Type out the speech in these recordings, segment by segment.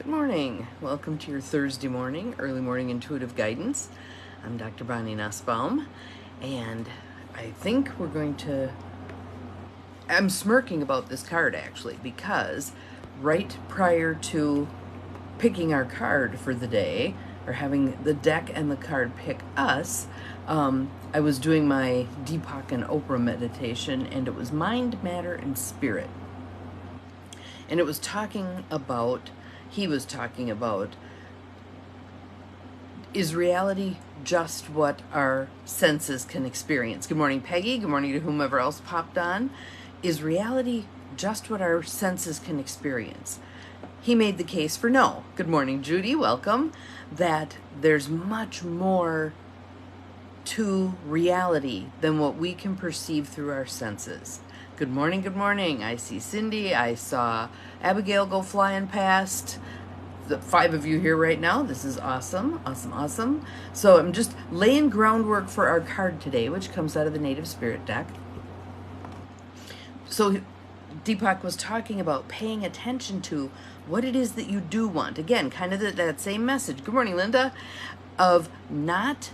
Good morning. Welcome to your Thursday morning, early morning intuitive guidance. I'm Dr. Bonnie Nussbaum, and I think I'm smirking about this card actually, because right prior to picking our card for the day, or having the deck and the card pick us, I was doing my Deepak and Oprah meditation, and it was mind, matter, and spirit. And he was talking about, is reality just what our senses can experience? Good morning, Peggy. Good morning to whomever else popped on. Is reality just what our senses can experience? He made the case for no. Good morning, Judy. Welcome. That there's much more to reality than what we can perceive through our senses. Good morning, good morning. I see Cindy. I saw Abigail go flying past. The 5 of you here right now. This is awesome, awesome, awesome. So I'm just laying groundwork for our card today, which comes out of the Native Spirit deck. So Deepak was talking about paying attention to what it is that you do want. Again, kind of that same message. Good morning, Linda. Of not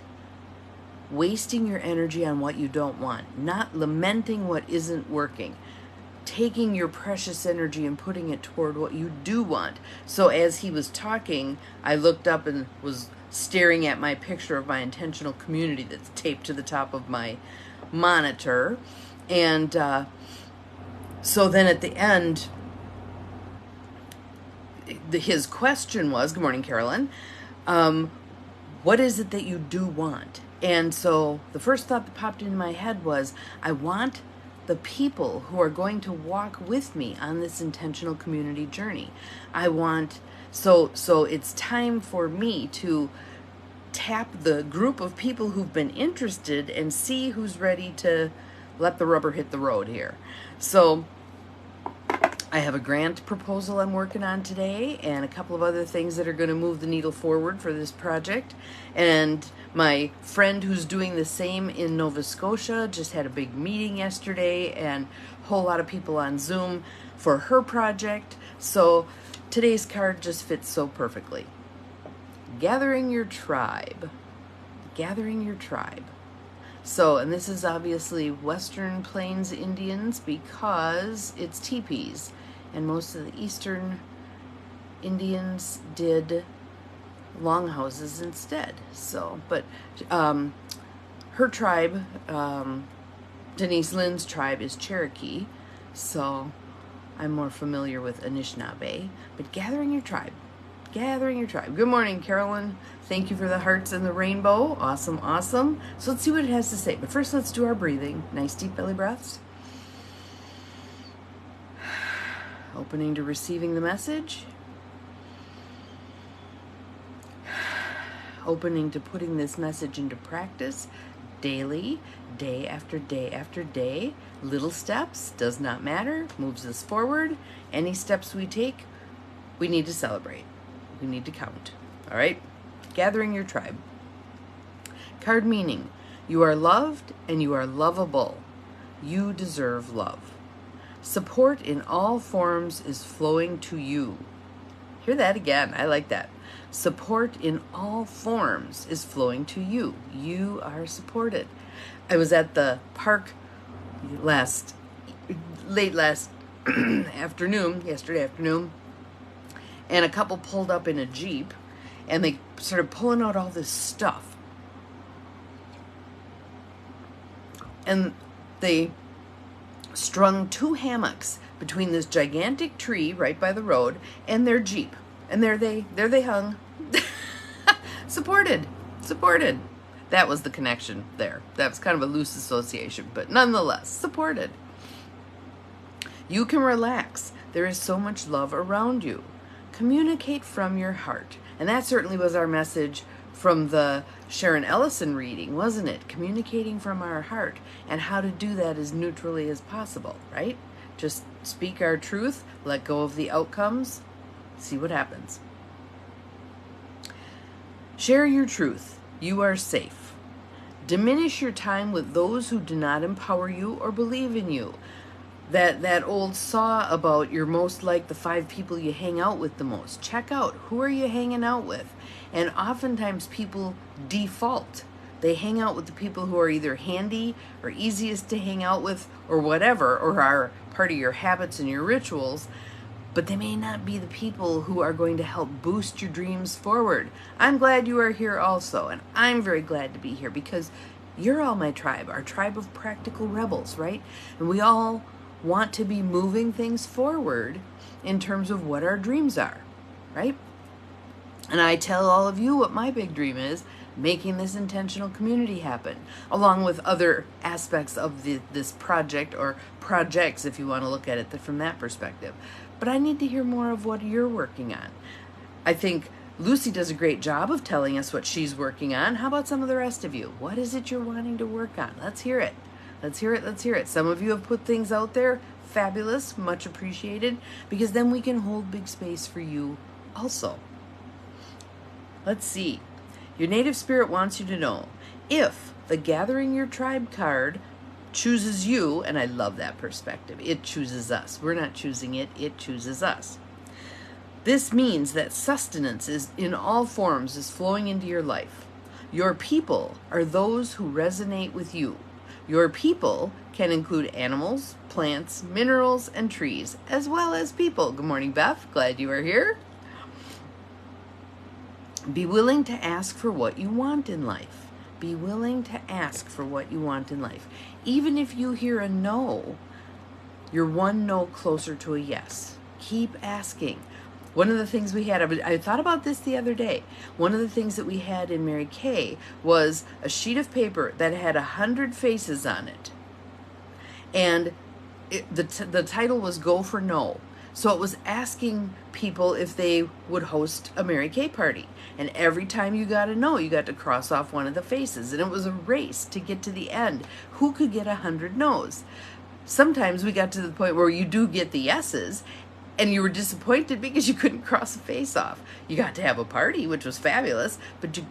wasting your energy on what you don't want, not lamenting what isn't working, taking your precious energy and putting it toward what you do want. So as he was talking, I looked up and was staring at my picture of my intentional community that's taped to the top of my monitor. And so then at the end, his question was, good morning, Carolyn, what is it that you do want? And so the first thought that popped into my head was, I want the people who are going to walk with me on this intentional community journey. So it's time for me to tap the group of people who've been interested and see who's ready to let the rubber hit the road here. So I have a grant proposal I'm working on today and a couple of other things that are going to move the needle forward for this project. And my friend who's doing the same in Nova Scotia just had a big meeting yesterday, and a whole lot of people on Zoom for her project. So today's card just fits so perfectly. Gathering your tribe. Gathering your tribe. So, and this is obviously Western Plains Indians because it's teepees, and most of the Eastern Indians did longhouses instead. So, but her tribe, Denise Lynn's tribe, is Cherokee, so I'm more familiar with Anishinaabe. But gathering your tribe. Gathering your tribe. Good morning, Carolyn. Thank you for the hearts and the rainbow. Awesome, awesome. So let's see what it has to say. But first, let's do our breathing. Nice deep belly breaths. Opening to receiving the message. Opening to putting this message into practice daily, day after day after day. Little steps, does not matter, moves us forward. Any steps we take, we need to celebrate. We need to count. All right? Gathering your tribe. Card meaning, you are loved and you are lovable. You deserve love. Support in all forms is flowing to you. Hear that again. I like that. Support in all forms is flowing to you. You are supported. I was at the park late last yesterday afternoon, and a couple pulled up in a Jeep, and they started pulling out all this stuff. And they strung 2 hammocks between this gigantic tree right by the road and their Jeep. And there they hung. Supported. That was the connection there. That was kind of a loose association, but nonetheless, supported. You can relax. There is so much love around you. Communicate from your heart. And that certainly was our message from the Sharon Ellison reading, wasn't it? Communicating from our heart, and how to do that as neutrally as possible, right? Just speak our truth, let go of the outcomes, see what happens. Share your truth. You are safe. Diminish your time with those who do not empower you or believe in you. That old saw about you're most like the 5 people you hang out with the most. Check out, who are you hanging out with? And oftentimes people default. They hang out with the people who are either handy or easiest to hang out with or whatever, or are part of your habits and your rituals, but they may not be the people who are going to help boost your dreams forward. I'm glad you are here also, and I'm very glad to be here because you're all my tribe, our tribe of practical rebels, right? And we all want to be moving things forward in terms of what our dreams are, right? And I tell all of you what my big dream is, making this intentional community happen, along with other aspects of this project, or projects if you want to look at it from that perspective. But I need to hear more of what you're working on. I think Lucy does a great job of telling us what she's working on. How about some of the rest of you? What is it you're wanting to work on? Let's hear it. Let's hear it. Let's hear it. Some of you have put things out there. Fabulous. Much appreciated. Because then we can hold big space for you also. Let's see. Your native spirit wants you to know if the Gathering Your Tribe card chooses you, and I love that perspective. It chooses us. We're not choosing it. It chooses us. This means that sustenance is in all forms is flowing into your life. Your people are those who resonate with you. Your people can include animals, plants, minerals, and trees, as well as people. Good morning, Beth. Glad you are here. Be willing to ask for what you want in life. Be willing to ask for what you want in life. Even if you hear a no, you're one no closer to a yes. Keep asking. One of the things we had, I thought about this the other day. One of the things that we had in Mary Kay was a sheet of paper that had 100 faces on it. And the title was Go for No. So it was asking people if they would host a Mary Kay party. And every time you got a no, you got to cross off one of the faces. And it was a race to get to the end. Who could get 100 no's? Sometimes we got to the point where you do get the yeses, and you were disappointed because you couldn't cross a face off. You got to have a party, which was fabulous, but you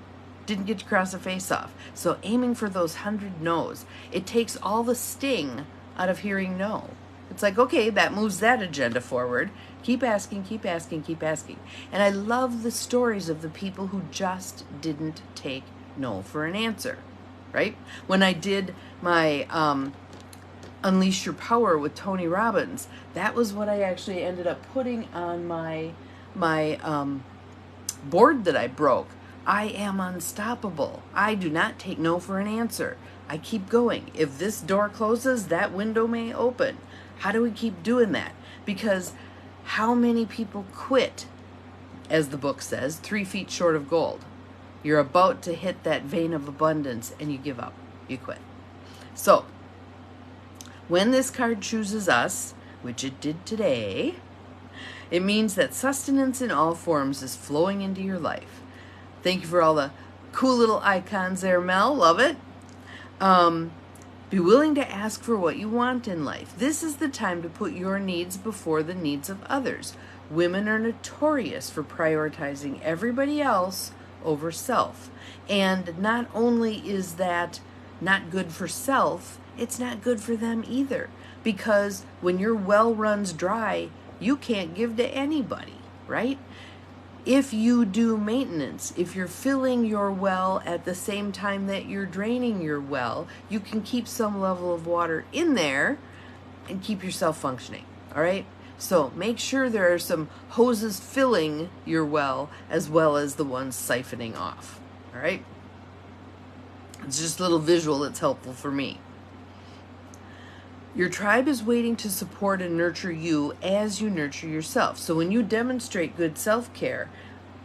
didn't get to cross a face off. So aiming for those 100 no's, it takes all the sting out of hearing no. It's like, okay, that moves that agenda forward. Keep asking, keep asking, keep asking. And I love the stories of the people who just didn't take no for an answer, right? When I did my Unleash Your Power with Tony Robbins, that was what I actually ended up putting on my board that I broke. I am unstoppable. I do not take no for an answer. I keep going. If this door closes, that window may open. How do we keep doing that? Because how many people quit, as the book says, 3 feet short of gold? You're about to hit that vein of abundance and you give up. You quit. So, when this card chooses us, which it did today, it means that sustenance in all forms is flowing into your life. Thank you for all the cool little icons there, Mel. Love it. Be willing to ask for what you want in life. This is the time to put your needs before the needs of others. Women are notorious for prioritizing everybody else over self. And not only is that not good for self, it's not good for them either. Because when your well runs dry, you can't give to anybody, right? If you do maintenance, if you're filling your well at the same time that you're draining your well, you can keep some level of water in there and keep yourself functioning, all right? So make sure there are some hoses filling your well as well as the ones siphoning off, all right? It's just a little visual that's helpful for me. Your tribe is waiting to support and nurture you as you nurture yourself. So when you demonstrate good self-care,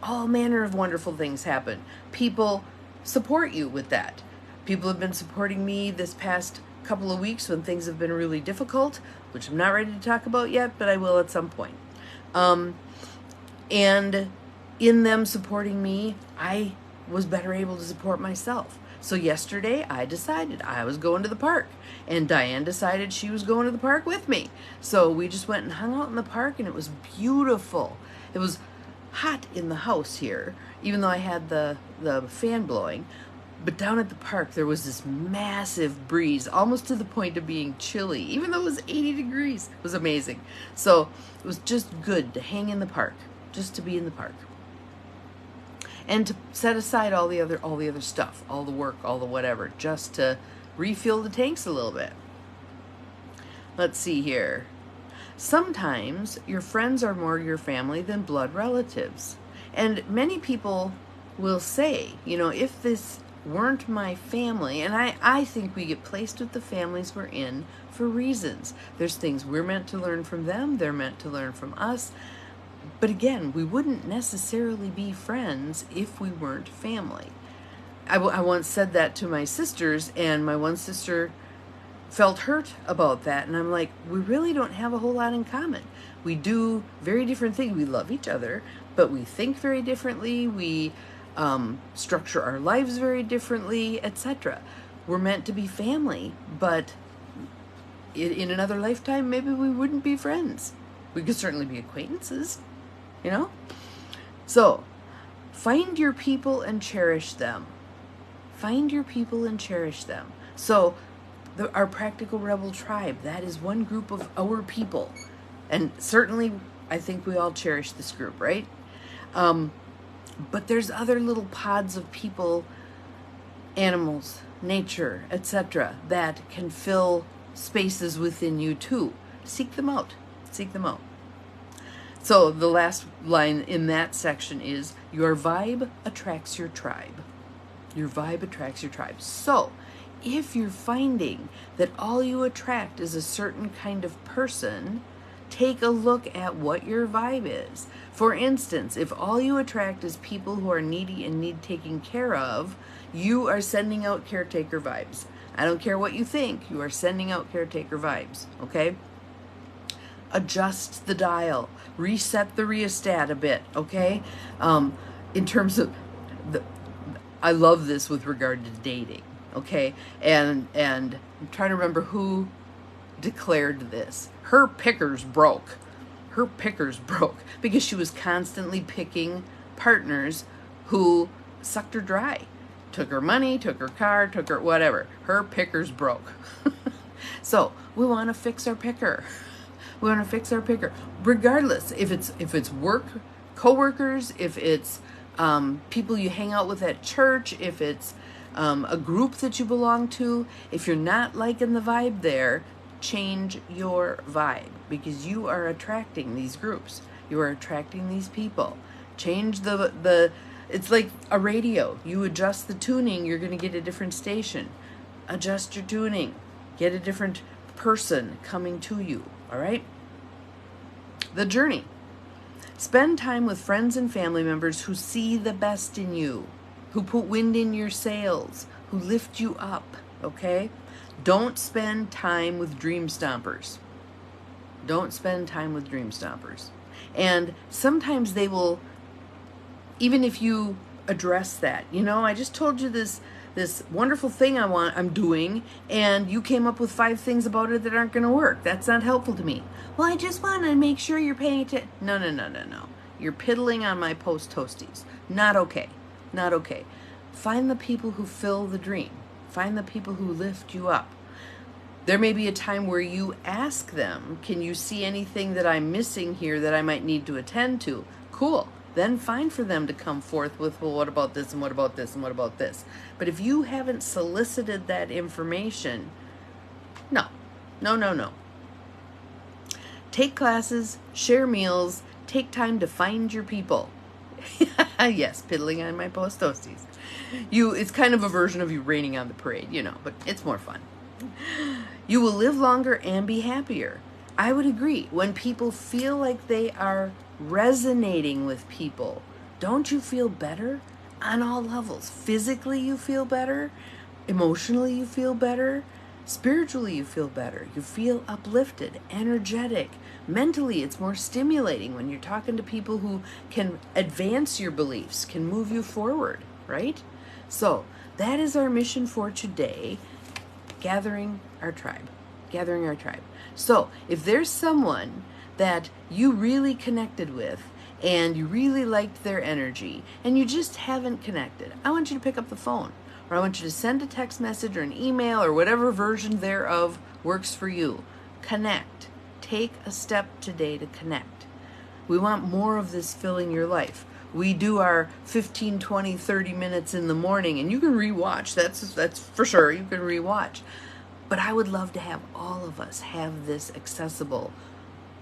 all manner of wonderful things happen. People support you with that. People have been supporting me this past couple of weeks when things have been really difficult, which I'm not ready to talk about yet, but I will at some point. And in them supporting me, I was better able to support myself. So yesterday I decided I was going to the park, and Diane decided she was going to the park with me. So we just went and hung out in the park, and it was beautiful. It was hot in the house here, even though I had the fan blowing, But down at the park, there was this massive breeze, almost to the point of being chilly, even though it was 80 degrees. It was amazing. So it was just good to hang in the park, just to be in the park. And to set aside all the other stuff, all the work, all the whatever, just to refill the tanks a little bit. Let's see here. Sometimes your friends are more your family than blood relatives. And many people will say, you know, if this weren't my family, and I think we get placed with the families we're in for reasons. There's things we're meant to learn from them, they're meant to learn from us. But again, we wouldn't necessarily be friends if we weren't family. I once said that to my sisters, and my one sister felt hurt about that. And I'm like, we really don't have a whole lot in common. We do very different things. We love each other, but we think very differently. We structure our lives very differently, etc. We're meant to be family, but in another lifetime, maybe we wouldn't be friends. We could certainly be acquaintances, you know? So, find your people and cherish them. Find your people and cherish them. So, our Practical Rebel Tribe, that is one group of our people. And certainly, I think we all cherish this group, right? But there's other little pods of people, animals, nature, etc., that can fill spaces within you too. Seek them out. Seek them out. So the last line in that section is, your vibe attracts your tribe. Your vibe attracts your tribe. So if you're finding that all you attract is a certain kind of person, take a look at what your vibe is. For instance, if all you attract is people who are needy and need taking care of, you are sending out caretaker vibes. I don't care what you think, you are sending out caretaker vibes, okay? Adjust the dial, reset the rheostat a bit, okay? In terms of, I love this with regard to dating, okay? And I'm trying to remember who declared this. Her pickers broke. Her pickers broke because she was constantly picking partners who sucked her dry. Took her money, took her car, took her whatever. Her pickers broke. So we want to fix our picker. We want to fix our picker, regardless if it's work, coworkers, if it's people you hang out with at church, if it's a group that you belong to. If you're not liking the vibe there, change your vibe, because you are attracting these groups. You are attracting these people. Change the it's like a radio. You adjust the tuning, you're going to get a different station. Adjust your tuning. Get a different person coming to you, all right? The journey. Spend time with friends and family members who see the best in you, who put wind in your sails, who lift you up, okay? Don't spend time with dream stompers. Don't spend time with dream stompers. And sometimes they will, even if you address that, you know, I just told you this wonderful thing I'm doing, and you came up with 5 things about it that aren't going to work. That's not helpful to me. Well, I just want to make sure you're paying attention. No. You're piddling on my post toasties. Not okay. Not okay. Find the people who fill the dream. Find the people who lift you up. There may be a time where you ask them, can you see anything that I'm missing here that I might need to attend to? Cool. Then fine for them to come forth with, well, what about this, and what about this, and what about this? But if you haven't solicited that information, no. Take classes, share meals, take time to find your people. Yes, piddling on my post toasties. It's kind of a version of you raining on the parade, you know, but it's more fun. You will live longer and be happier. I would agree. When people feel like they are resonating with people, don't you feel better on all levels? Physically, you feel better. Emotionally, you feel better. Spiritually, you feel better. You feel uplifted, energetic. Mentally, it's more stimulating when you're talking to people who can advance your beliefs, can move you forward, right? So that is our mission for today, gathering our tribe. Gathering our tribe. So if there's someone that you really connected with and you really liked their energy and you just haven't connected, I want you to pick up the phone, or I want you to send a text message or an email or whatever version thereof works for you. Connect. Take a step today to connect. We want more of this filling your life. We do our 15, 20, 30 minutes in the morning, and you can rewatch. That's for sure. You can rewatch. But I would love to have all of us have this accessible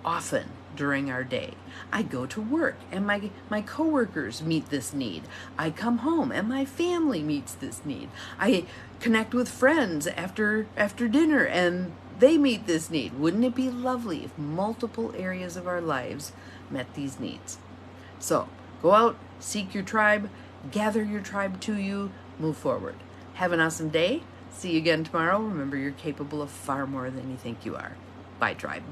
often during our day. I go to work and my coworkers meet this need. I come home and my family meets this need. I connect with friends after dinner and they meet this need. Wouldn't it be lovely if multiple areas of our lives met these needs? So go out, seek your tribe, gather your tribe to you, move forward. Have an awesome day. See you again tomorrow. Remember, you're capable of far more than you think you are. Bye, tribe.